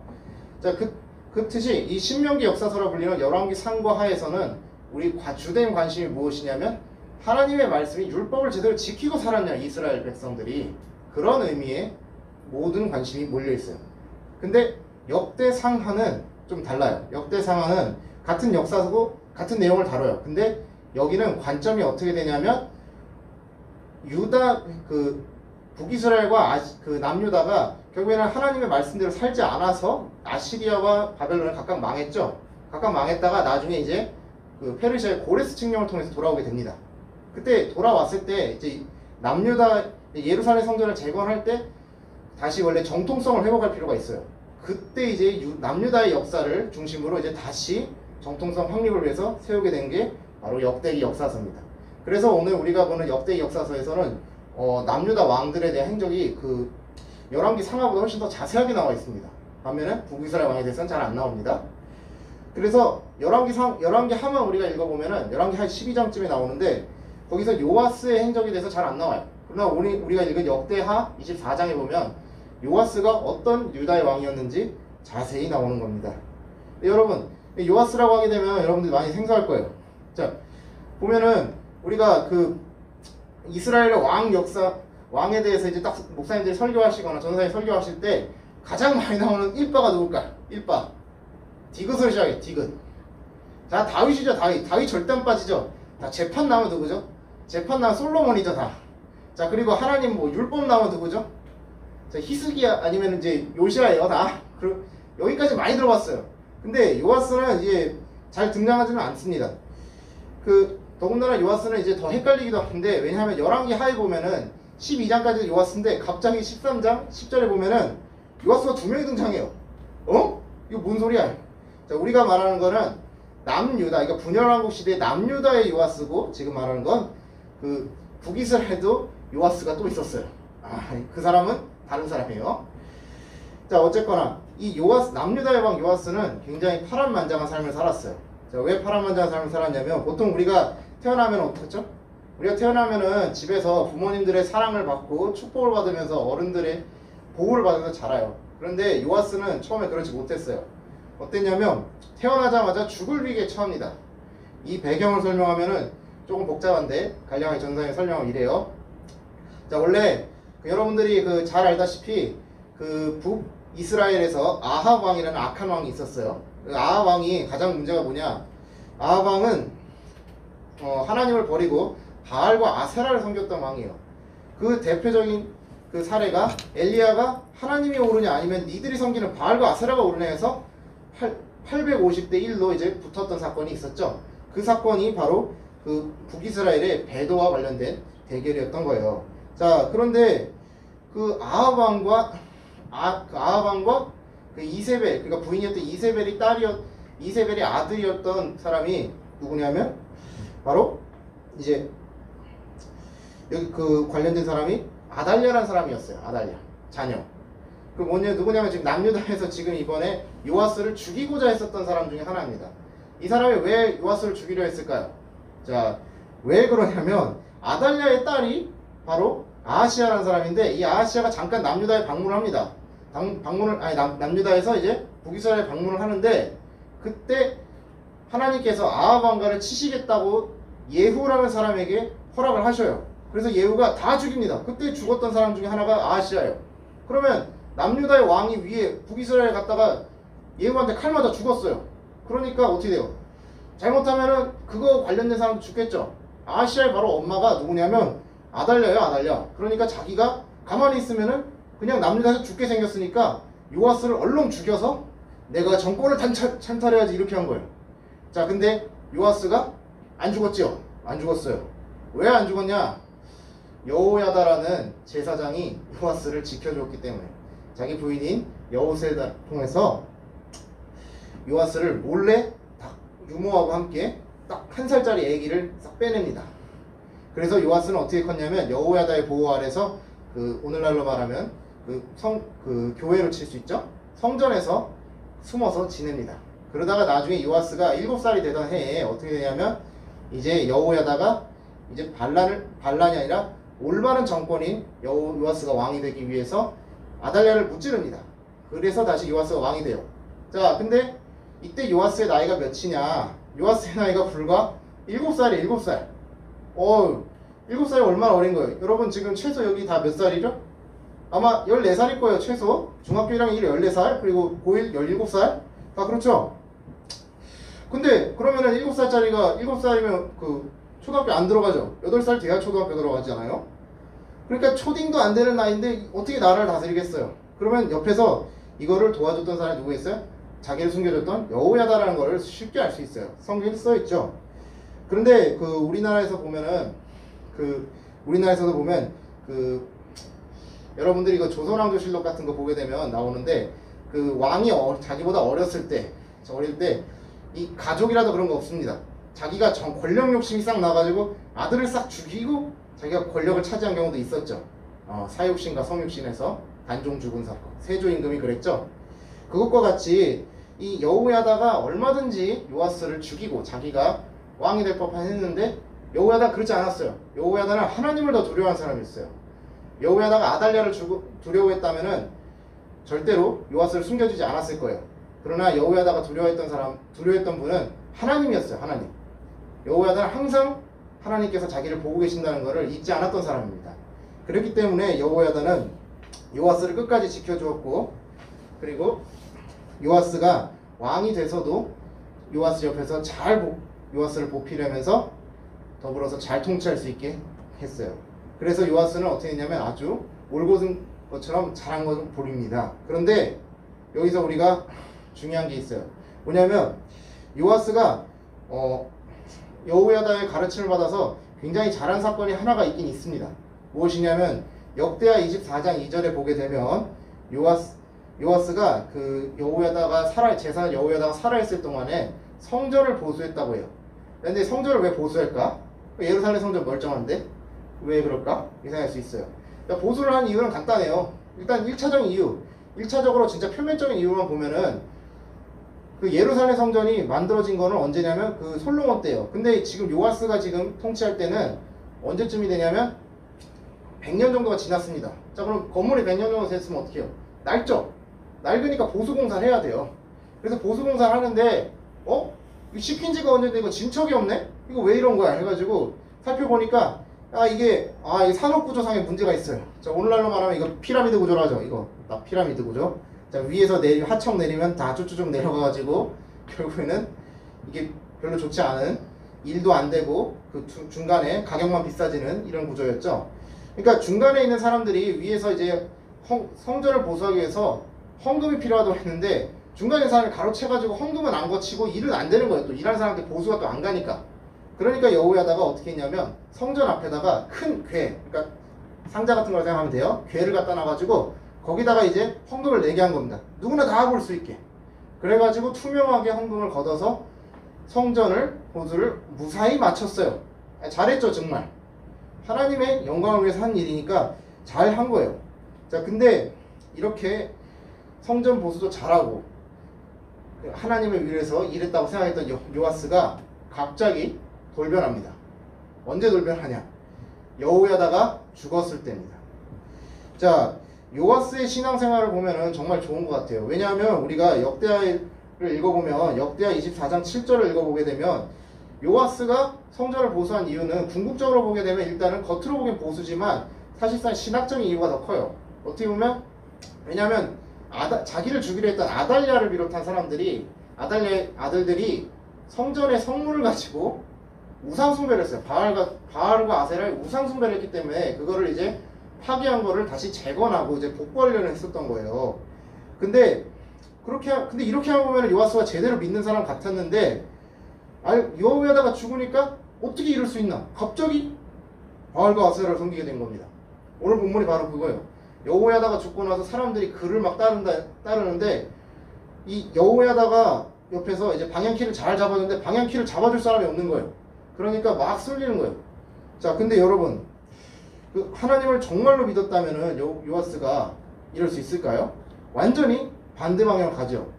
자, 그 뜻이 이 신명기 역사서라 불리는 열왕기 상과 하에서는 우리 주된 관심이 무엇이냐면 하나님의 말씀이 율법을 제대로 지키고 살았냐, 이스라엘 백성들이. 그런 의미의 모든 관심이 몰려 있어요. 근데 역대상하는 좀 달라요. 역대상하는 같은 역사고 같은 내용을 다뤄요. 근데 여기는 관점이 어떻게 되냐면 유다, 그 북이스라엘과 그 남유다가 결국에는 하나님의 말씀대로 살지 않아서 아시리아와 바벨론을 각각 망했죠. 각각 망했다가 나중에 이제 그 페르시아의 고레스 칙령을 통해서 돌아오게 됩니다. 그때 돌아왔을 때 이제 남유다 예루살렘 성전을 재건할 때 다시 원래 정통성을 회복할 필요가 있어요. 그때 이제 남유다의 역사를 중심으로 이제 다시 정통성 확립을 위해서 세우게 된 게 바로 역대기 역사서입니다. 그래서 오늘 우리가 보는 역대기 역사서에서는 남유다 왕들에 대한 행적이 그 열왕기 상하보다 훨씬 더 자세하게 나와 있습니다. 반면에 북이스라엘 왕에 대해서는 잘 안 나옵니다. 그래서 열왕기 하만 우리가 읽어보면은 열왕기 한 12장쯤에 나오는데 거기서 요아스의 행적에 대해서 잘 안 나와요. 그러나 우리가 읽은 역대하 24장에 보면 요아스가 어떤 유다의 왕이었는지 자세히 나오는 겁니다. 여러분, 요아스라고 하게 되면 여러분들이 많이 생소할 거예요. 자, 보면은 우리가 그 이스라엘의 왕에 대해서 이제 딱 목사님들이 설교하시거나 전사님 설교하실 때 가장 많이 나오는 일바가 누굴까? 일바. 디귿을 시작해, 디귿. 자, 다윗이죠, 다윗. 다윗 절대 안 빠지죠. 다 재판 나오면 누구죠? 재판 나오면 솔로몬이죠, 다. 자, 그리고 하나님 뭐 율법 나오면 누구죠? 자, 히스기야 아니면 이제 요시아예요, 다. 그리고 여기까지 많이 들어봤어요. 근데 요아스는 이제 잘 등장하지는 않습니다. 더군다나 요아스는 이제 더 헷갈리기도 한데, 왜냐하면 열왕기 하에 보면은 12장까지 요아스인데 갑자기 13장 10절에 보면은 요아스가 2명이 등장해요. 이거 뭔 소리야? 자, 우리가 말하는 거는 남유다, 그러니까 분열왕국 시대의 남유다의 요아스고, 지금 말하는 건 그 북이스라엘도 요아스가 또 있었어요. 그 사람은 다른 사람이에요. 자, 어쨌거나 이 남유다의 왕 요아스는 굉장히 파란만장한 삶을 살았어요. 자, 왜 파란만장한 삶을 살았냐면, 보통 우리가 태어나면 어떻죠? 우리가 태어나면은 집에서 부모님들의 사랑을 받고 축복을 받으면서 어른들의 보호를 받으면서 자라요. 그런데 요아스는 처음에 그렇지 못했어요. 어땠냐면 태어나자마자 죽을 위기에 처합니다. 이 배경을 설명하면은 조금 복잡한데 간략하게 전상에 설명을 이래요. 자, 원래 여러분들이 잘 알다시피 북이스라엘에서 아합 왕이라는 악한 왕이 있었어요. 아합 왕이 가장 문제가 뭐냐? 아합 왕은 하나님을 버리고 바알과 아세라를 섬겼던 왕이에요. 그 대표적인 그 사례가 엘리야가 하나님이 오르냐 아니면 니들이 섬기는 바알과 아세라가 오르냐 해서 850대 1로 이제 붙었던 사건이 있었죠. 그 사건이 바로 그 북이스라엘의 배도와 관련된 대결이었던 거예요. 자, 그런데 그 아합 왕과 그 아하방과 그 이세벨, 그러니까 부인이었던 이세벨의 아들이었던 사람이 누구냐면 바로 이제 여기 그 관련된 사람이 아달랴라는 사람이었어요. 아달랴 자녀. 그 누구냐면 지금 남유다에서 지금 이번에 요아스를 죽이고자 했었던 사람 중에 하나입니다. 이 사람이 왜 요아스를 죽이려 했을까요? 자, 왜 그러냐면 아달랴의 딸이 바로 아하시아라는 사람인데, 이 아하시아가 잠깐 남유다에 방문을 합니다. 남유다에서 이제 북이스라엘에 방문을 하는데, 그때 하나님께서 아합 왕가를 치시겠다고 예후라는 사람에게 허락을 하셔요. 그래서 예후가 다 죽입니다. 그때 죽었던 사람 중에 하나가 아하시아예요. 그러면 남유다의 왕이 위에 북이스라엘 갔다가 예후한테 칼 맞아 죽었어요. 그러니까 어떻게 돼요? 잘못하면은 그거 관련된 사람도 죽겠죠. 아하시아의 바로 엄마가 누구냐면 아달랴예요. 아달랴. 그러니까 자기가 가만히 있으면은 그냥 남유다에서 죽게 생겼으니까 요아스를 얼른 죽여서 내가 정권을 찬탈해야지, 이렇게 한 거예요. 자, 근데 요아스가 안 죽었죠? 안 죽었어요. 왜 안 죽었냐? 여호야다라는 제사장이 요아스를 지켜줬기 때문에. 자기 부인인 여호세를 통해서 요아스를 몰래 유모하고 함께 딱 1살짜리 아기를 싹 빼냅니다. 그래서 요아스는 어떻게 컸냐면 여호야다의 보호 아래서 그 오늘날로 말하면 그 교회를 칠 수 있죠? 성전에서 숨어서 지냅니다. 그러다가 나중에 요아스가 7살이 되던 해에 어떻게 되냐면 이제 여호야다가 이제 반란이 아니라 올바른 정권인 요아스가 왕이 되기 위해서 아달랴를 무찌릅니다. 그래서 다시 요아스가 왕이 돼요. 자, 근데 이때 요아스의 나이가 몇이냐? 요아스의 나이가 불과 7살이에요. 7살. 7살이 얼마나 어린 거예요? 여러분 지금 최소 여기 다 몇 살이죠? 아마 14살일 거예요. 최소. 중학교 1학년 14살, 그리고 고1 17살. 다 그렇죠? 근데 그러면은 7살이면 그 초등학교 안 들어가죠? 8살 돼야 초등학교 들어가잖아요? 그러니까 초딩도 안 되는 나이인데 어떻게 나라를 다스리겠어요? 그러면 옆에서 이거를 도와줬던 사람이 누구 있어요? 자기를 숨겨줬던 여호야다라는 거를 쉽게 알 수 있어요. 성경에 써있죠. 그런데 우리나라에서도 보면 여러분들이 이거 조선왕조실록 같은 거 보게 되면 나오는데, 그 왕이 자기보다 어릴 때 이 가족이라도 그런 거 없습니다. 자기가 권력 욕심이 싹 나가지고 아들을 싹 죽이고 자기가 권력을 차지한 경우도 있었죠. 사육신과 성육신에서 단종 죽은 사건, 세조 임금이 그랬죠. 그것과 같이 이 여호야다가 얼마든지 요아스를 죽이고 자기가 왕이 될 법한 했는데, 여호야다가 그렇지 않았어요. 여호야다는 하나님을 더 두려워하는 사람이었어요. 여호야다가 아달랴를 두려워했다면은 절대로 요아스를 숨겨주지 않았을 거예요. 그러나 여호야다가 두려워했던 분은 하나님이었어요. 하나님. 여호야다는 항상 하나님께서 자기를 보고 계신다는 것을 잊지 않았던 사람입니다. 그렇기 때문에 여호야다는 요아스를 끝까지 지켜주었고, 그리고 요아스가 왕이 돼서도 요아스 옆에서 요아스를 보필하면서 더불어서 잘 통치할 수 있게 했어요. 그래서 요아스는 어떻게 했냐면 아주 올곧은 것처럼 잘한 것을 보입니다. 그런데 여기서 우리가 중요한 게 있어요. 뭐냐면 요아스가 여호야다의 가르침을 받아서 굉장히 잘한 사건이 하나가 있긴 있습니다. 무엇이냐면 역대하 24장 2절에 보게 되면 요아스가 그 제사 여호야다가 살아있을 동안에 성전을 보수했다고 해요. 그런데 성전을 왜 보수할까? 예루살렘 성전 멀쩡한데 왜 그럴까? 이상할 수 있어요. 보수를 한 이유는 간단해요. 일단 1차적으로 진짜 표면적인 이유만 보면은 그 예루살렘 성전이 만들어진 거는 언제냐면 그 솔로몬 때예요. 근데 지금 요아스가 지금 통치할 때는 언제쯤이 되냐면 100년 정도가 지났습니다. 자, 그럼 건물이 100년 정도 됐으면 어떻게 해요? 낡죠? 낡으니까 보수공사를 해야 돼요. 그래서 보수공사를 하는데 이거 시킨 지가 언제인데 이거 진척이 없네? 이거 왜 이런 거야? 해가지고 살펴보니까 이게 산업구조상에 문제가 있어요. 자, 오늘날로 말하면 이거 피라미드 구조로 하죠. 이거 딱 피라미드 구조. 자, 위에서 하청 내리면 다 쭉쭉 내려가가지고 결국에는 이게 별로 좋지 않은, 일도 안 되고 그 중간에 가격만 비싸지는 이런 구조였죠. 그러니까 중간에 있는 사람들이 위에서 이제 성전을 보수하기 위해서 헌금이 필요하다고 했는데, 중간에 있는 사람을 가로채가지고 헌금은 안 거치고 일은 안 되는 거예요. 또 일하는 사람한테 보수가 또 안 가니까. 그러니까 여호야다가 어떻게 했냐면 성전 앞에다가 큰 그러니까 상자 같은 걸 생각하면 돼요. 궤를 갖다 놔가지고 거기다가 이제 헌금을 내게 한 겁니다. 누구나 다 볼 수 있게. 그래가지고 투명하게 헌금을 걷어서 성전을 보수를 무사히 마쳤어요. 잘했죠 정말. 하나님의 영광을 위해서 한 일이니까 잘 한 거예요. 자, 근데 이렇게 성전 보수도 잘하고 하나님을 위해서 일했다고 생각했던 요아스가 갑자기 돌변합니다. 언제 돌변하냐? 여호야다가 죽었을 때입니다. 자, 요아스의 신앙생활을 보면은 정말 좋은 것 같아요. 왜냐하면 우리가 역대하를 읽어보면 역대하 24장 7절을 읽어보게 되면 요아스가 성전을 보수한 이유는 궁극적으로 보게 되면 일단은 겉으로 보기엔 보수지만 사실상 신학적인 이유가 더 커요. 어떻게 보면 왜냐하면 자기를 죽이려 했던 아달랴를 비롯한 사람들이 아달랴의 아들들이 성전의 성물을 가지고 우상숭배를 했어요. 바알과 아세라의 우상숭배를 했기 때문에 그거를 이제 파괴한 거를 다시 재건하고 이제 복구하려는 했었던 거예요. 근데 이렇게 하고 보면 요아스가 제대로 믿는 사람 같았는데 여호야다가 죽으니까 어떻게 이럴 수 있나? 갑자기 바알과 아세라를 섬기게 된 겁니다. 오늘 본문이 바로 그거예요. 여호야다가 죽고 나서 사람들이 그를 막 따르는데 이 여호야다가 옆에서 이제 방향키를 잘 잡았는데 방향키를 잡아줄 사람이 없는 거예요. 그러니까 막 쏠리는 거예요. 자, 근데 여러분 그 하나님을 정말로 믿었다면은 요아스가 이럴 수 있을까요? 완전히 반대 방향을 가죠.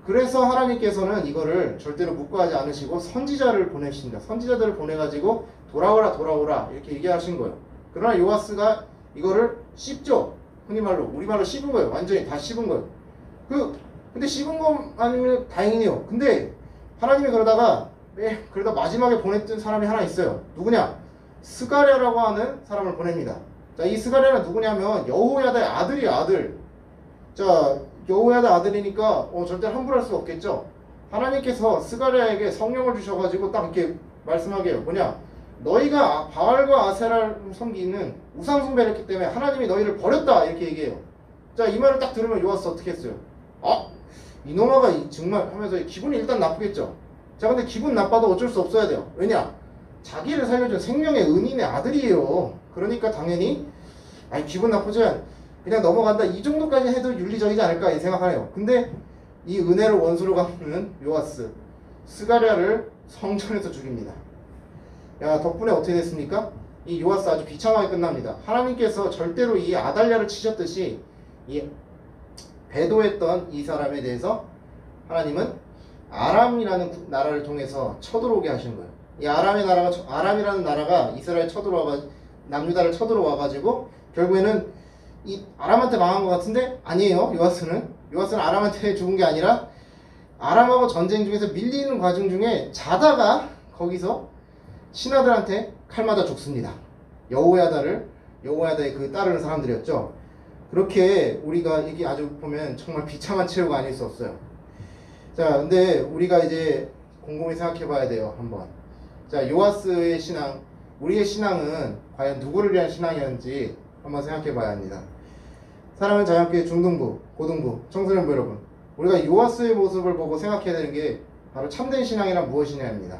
그래서 하나님께서는 이거를 절대로 묵과하지 않으시고 선지자를 보내십니다. 선지자들을 보내가지고 돌아오라 이렇게 얘기하신 거예요. 그러나 요아스가 이거를 씹죠. 흔히 말로 우리말로 씹은 거예요. 완전히 다 씹은 거예요. 근데 씹은 거 아니면 다행이네요. 근데 하나님이 그러다 마지막에 보냈던 사람이 하나 있어요. 누구냐? 스가랴라고 하는 사람을 보냅니다. 자, 이 스가랴는 누구냐면 여호야다의 아들이에요. 아들. 자, 여호야다 아들이니까 절대 함부로 할 수 없겠죠. 하나님께서 스가랴에게 성령을 주셔가지고 딱 이렇게 말씀하게 해요. 뭐냐? 너희가 바알과 아세라를 섬기는 우상숭배를 했기 때문에 하나님이 너희를 버렸다 이렇게 얘기해요. 자, 이 말을 딱 들으면 요아스 어떻게 했어요? 이놈아가 정말 하면서 기분이 일단 나쁘겠죠. 자, 근데 기분 나빠도 어쩔 수 없어야 돼요. 왜냐? 자기를 살려준 생명의 은인의 아들이에요. 그러니까 당연히 기분 나쁘지 그냥 넘어간다 이 정도까지 해도 윤리적이지 않을까 이 생각하네요. 근데 이 은혜를 원수로 갚는 요아스 스가랴를 성전에서 죽입니다. 야, 덕분에 어떻게 됐습니까? 이 요아스 아주 비참하게 끝납니다. 하나님께서 절대로 이 아달랴를 치셨듯이 이 배도했던 이 사람에 대해서 하나님은 아람이라는 나라를 통해서 쳐들어오게 하신 거예요. 이 아람이라는 나라가 이스라엘 남유다를 쳐들어와가지고 결국에는 이 아람한테 망한 것 같은데 아니에요. 요아스는 아람한테 죽은 게 아니라 아람하고 전쟁 중에서 밀리는 과정 중에 자다가 거기서 신하들한테 칼 맞아 죽습니다. 여호야다의 그 따르는 사람들이었죠. 그렇게 우리가 이게 아주 보면 정말 비참한 최후가 아닐 수 없어요. 자, 근데 우리가 이제 곰곰이 생각해 봐야 돼요. 한번. 자, 요아스의 신앙, 우리의 신앙은 과연 누구를 위한 신앙이었는지 한번 생각해 봐야 합니다. 사랑하는 자연교회 중등부, 고등부, 청소년부 여러분, 우리가 요아스의 모습을 보고 생각해야 되는 게 바로 참된 신앙이란 무엇이냐입니다.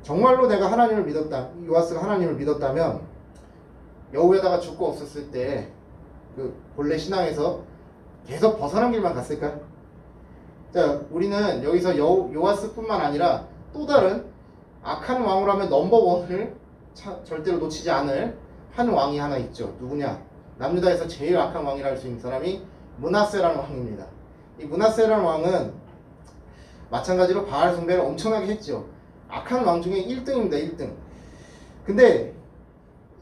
정말로 내가 하나님을 믿었다, 요아스가 하나님을 믿었다면 여호야다가 죽고 없었을 때 그 본래 신앙에서 계속 벗어난 길만 갔을까요? 자, 우리는 여기서 요아스뿐만 아니라 또 다른 악한 왕으로 하면 넘버원을 절대로 놓치지 않을 한 왕이 하나 있죠. 누구냐? 남유다에서 제일 악한 왕이라 할 수 있는 사람이 므낫세라는 왕입니다. 이 므낫세라는 왕은 마찬가지로 바알 숭배를 엄청나게 했죠. 악한 왕 중에 1등입니다. 1등. 근데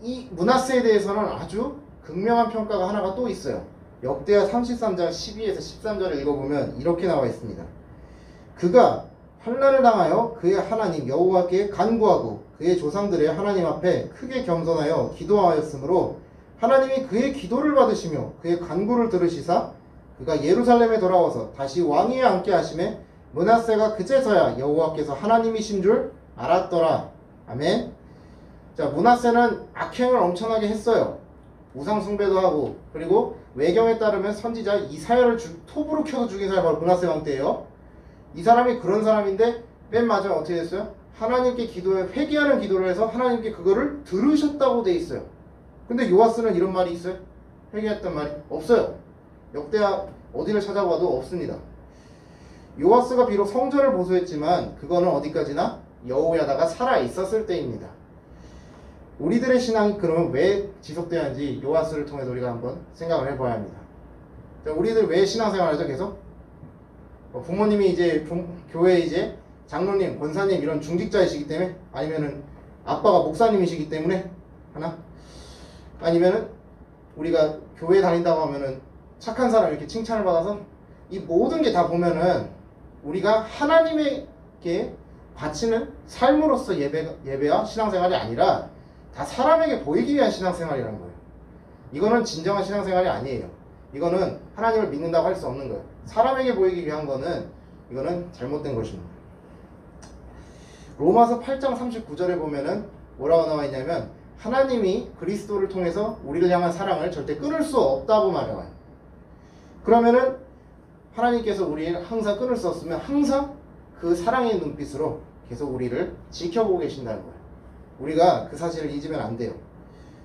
이 므낫세에 대해서는 아주 극명한 평가가 하나가 또 있어요. 역대하 33장 12에서 13절을 읽어보면 이렇게 나와 있습니다. 그가 환난을 당하여 그의 하나님 여호와께 간구하고 그의 조상들의 하나님 앞에 크게 겸손하여 기도하였으므로 하나님이 그의 기도를 받으시며 그의 간구를 들으시사 그가 예루살렘에 돌아와서 다시 왕위에 앉게 하시매 므낫세가 그제서야 여호와께서 하나님이신 줄 알았더라. 아멘. 자, 므낫세는 악행을 엄청나게 했어요. 우상 숭배도 하고, 그리고 외경에 따르면 선지자 이사야를 톱으로 켜서 죽인 사람이 바로 므낫세 왕 때예요. 이 사람이 그런 사람인데 맨 마지막에 어떻게 됐어요? 하나님께 회개하는 기도를 해서 하나님께 그거를 들으셨다고 돼 있어요. 근데 요아스는 이런 말이 있어요? 회개했던 말이 없어요. 역대하 어디를 찾아봐도 없습니다. 요아스가 비록 성전을 보수했지만 그거는 어디까지나 여호야다가 살아 있었을 때입니다. 우리들의 신앙이 그러면 왜 지속돼야 하는지 요아스를 통해서 우리가 한번 생각을 해봐야 합니다. 자, 우리들 왜 신앙생활하죠? 계속 부모님이 이제 교회 이제 장로님, 권사님 이런 중직자이시기 때문에, 아니면은 아빠가 목사님이시기 때문에 하나, 아니면은 우리가 교회 다닌다고 하면은 착한 사람 이렇게 칭찬을 받아서, 이 모든 게 다 보면은 우리가 하나님에게 바치는 삶으로서 예배와 신앙생활이 아니라 다 사람에게 보이기 위한 신앙생활이라는 거예요. 이거는 진정한 신앙생활이 아니에요. 이거는 하나님을 믿는다고 할 수 없는 거예요. 사람에게 보이기 위한 거는 이거는 잘못된 것입니다. 로마서 8장 39절에 보면은 뭐라고 나와 있냐면, 하나님이 그리스도를 통해서 우리를 향한 사랑을 절대 끊을 수 없다고 말해요. 그러면은 하나님께서 우리를 항상 끊을 수 없으면 항상 그 사랑의 눈빛으로 계속 우리를 지켜보고 계신다는 거예요. 우리가 그 사실을 잊으면 안 돼요.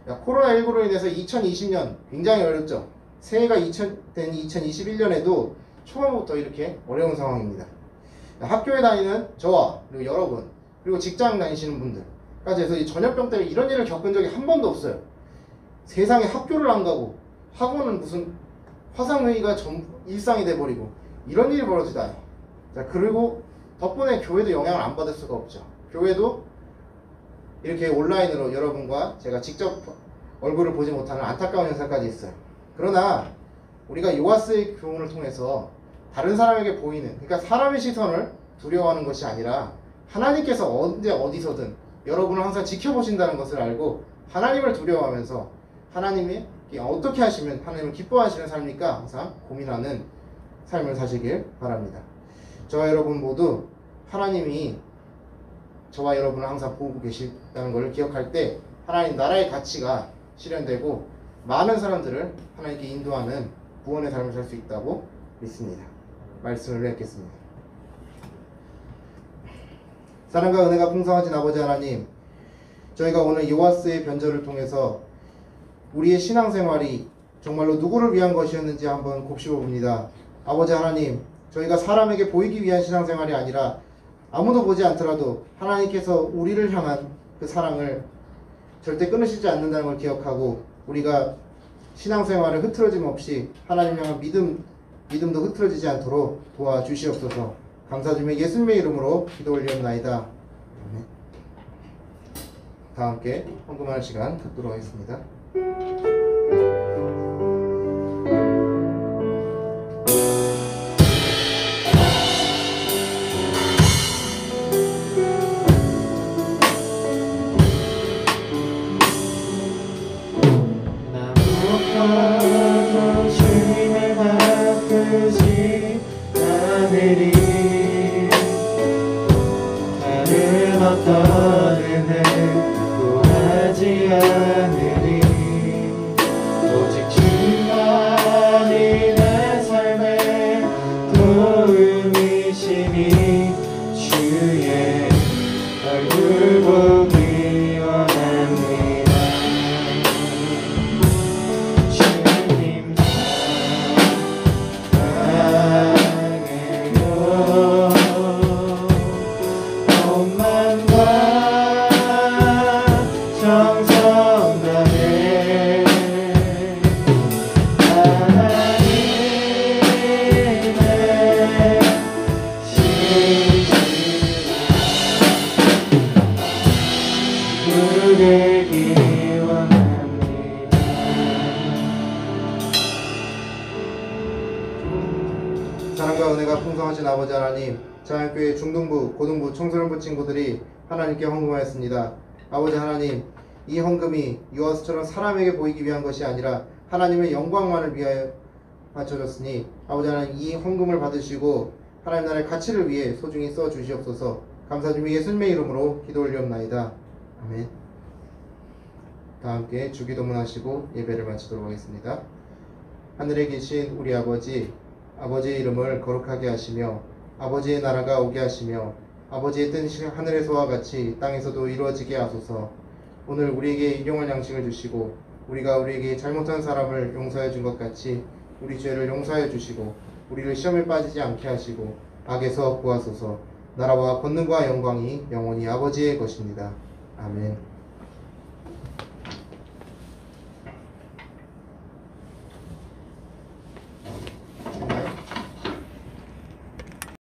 코로나19로 인해서 2020년 굉장히 어렵죠. 새해가 된 2021년에도 초반부터 이렇게 어려운 상황입니다. 학교에 다니는 저와 그리고 여러분, 그리고 직장 다니시는 분들까지 해서 이 전염병 때문에 이런 일을 겪은 적이 한 번도 없어요. 세상에 학교를 안 가고 학원은 무슨 화상회의가 일상이 돼버리고 이런 일이 벌어지다니. 자, 그리고 덕분에 교회도 영향을 안 받을 수가 없죠. 교회도 이렇게 온라인으로 여러분과 제가 직접 얼굴을 보지 못하는 안타까운 현상까지 있어요. 그러나 우리가 요아스의 교훈을 통해서 다른 사람에게 보이는, 그러니까 사람의 시선을 두려워하는 것이 아니라 하나님께서 언제 어디서든 여러분을 항상 지켜보신다는 것을 알고 하나님을 두려워하면서 하나님이 어떻게 하시면 하나님을 기뻐하시는 삶입니까? 항상 고민하는 삶을 사시길 바랍니다. 저와 여러분 모두 하나님이 저와 여러분을 항상 보고 계시다는 것을 기억할 때 하나님 나라의 가치가 실현되고 많은 사람들을 하나님께 인도하는 구원의 삶을 살 수 있다고 믿습니다. 말씀을 읽겠습니다. 사랑과 은혜가 풍성하신 아버지 하나님, 저희가 오늘 요아스의 변절을 통해서 우리의 신앙생활이 정말로 누구를 위한 것이었는지 한번 곱씹어 봅니다. 아버지 하나님, 저희가 사람에게 보이기 위한 신앙생활이 아니라 아무도 보지 않더라도 하나님께서 우리를 향한 그 사랑을 절대 끊으시지 않는다는 걸 기억하고, 우리가 신앙생활을 흐트러짐 없이 하나님 향한 믿음도 흐트러지지 않도록 도와주시옵소서. 감사드리며 예수님의 이름으로 기도 올리옵나이다. 다 함께 헌금하는 시간 갖도록 하겠습니다. 나무가도 주님의 바꾸지 않으리. 다른 어떤 은혜 구하지 않으리. 오직 주만이 내 삶의 도움이시니 주의 얼굴 보기 원합니다. 주님 사랑해요. 온 마음과 정성 다해 하나님의 신실을 누리기 원합니다. 사랑과 은혜가 풍성하신 아버지 하나님, 자연교회 중등부, 고등부, 청소년부 친구들이 하나님께 헌금하였습니다. 아버지 하나님, 이 헌금이 요아스처럼 사람에게 보이기 위한 것이 아니라 하나님의 영광만을 위하여 바쳐졌으니 아버지 하나님, 이 헌금을 받으시고 하나님 나라의 가치를 위해 소중히 써주시옵소서. 감사드리며 예수님의 이름으로 기도 올리옵나이다. 아멘. 다 함께 주기도문 하시고 예배를 마치도록 하겠습니다. 하늘에 계신 우리 아버지, 아버지의 이름을 거룩하게 하시며 아버지의 나라가 오게 하시며 아버지의 뜻이 하늘에서와 같이 땅에서도 이루어지게 하소서. 오늘 우리에게 일용할 양식을 주시고 우리가 우리에게 잘못한 사람을 용서해 준 것 같이 우리 죄를 용서해 주시고 우리를 시험에 빠지지 않게 하시고 악에서 구하소서. 나라와 권능과 영광이 영원히 아버지의 것입니다. 아멘.